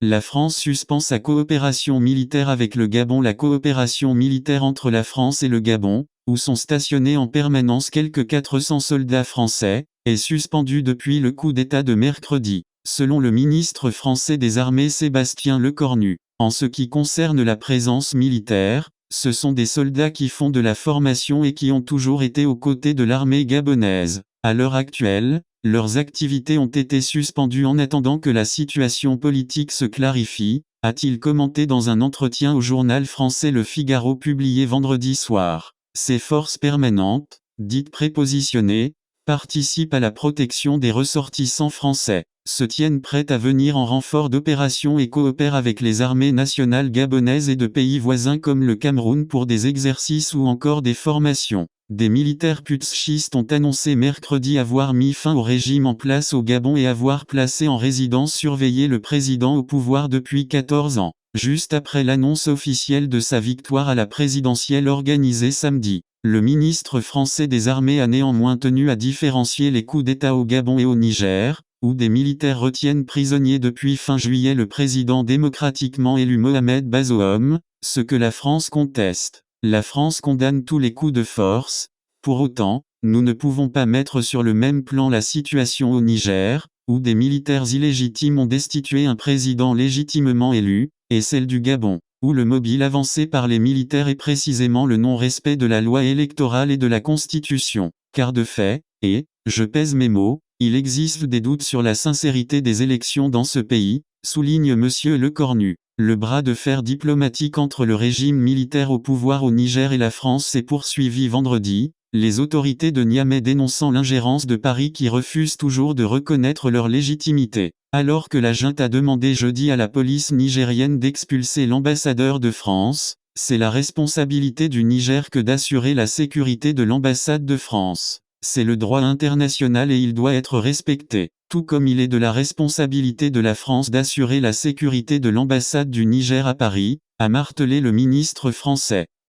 La France suspend sa coopération militaire avec le Gabon. La coopération militaire entre la France et le Gabon, où sont stationnés en permanence quelques 400 soldats français, est suspendue depuis le coup d'État de mercredi, selon le ministre français des Armées Sébastien Lecornu. En ce qui concerne la présence militaire, ce sont des soldats qui font de la formation et qui ont toujours été aux côtés de l'armée gabonaise. À l'heure actuelle, leurs activités ont été suspendues en attendant que la situation politique se clarifie, a-t-il commenté dans un entretien au journal français Le Figaro publié vendredi soir. Ces forces permanentes, dites prépositionnées, participent à la protection des ressortissants français, se tiennent prêtes à venir en renfort d'opérations et coopèrent avec les armées nationales gabonaises et de pays voisins comme le Cameroun pour des exercices ou encore des formations. Des militaires putschistes ont annoncé mercredi avoir mis fin au régime en place au Gabon et avoir placé en résidence surveillée le président au pouvoir depuis 14 ans, juste après l'annonce officielle de sa victoire à la présidentielle organisée samedi. Le ministre français des Armées a néanmoins tenu à différencier les coups d'État au Gabon et au Niger, où des militaires retiennent prisonnier depuis fin juillet le président démocratiquement élu Mohamed Bazoum, ce que la France conteste. La France condamne tous les coups de force. Pour autant, nous ne pouvons pas mettre sur le même plan la situation au Niger, où des militaires illégitimes ont destitué un président légitimement élu, et celle du Gabon, où le mobile avancé par les militaires est précisément le non-respect de la loi électorale et de la Constitution. Car de fait, et, je pèse mes mots, il existe des doutes sur la sincérité des élections dans ce pays, souligne M. Lecornu. Le bras de fer diplomatique entre le régime militaire au pouvoir au Niger et la France s'est poursuivi vendredi, les autorités de Niamey dénonçant l'ingérence de Paris qui refuse toujours de reconnaître leur légitimité. Alors que la junte a demandé jeudi à la police nigérienne d'expulser l'ambassadeur de France, c'est la responsabilité du Niger que d'assurer la sécurité de l'ambassade de France. C'est le droit international et il doit être respecté, tout comme il est de la responsabilité de la France d'assurer la sécurité de l'ambassade du Niger à Paris, a martelé le ministre français.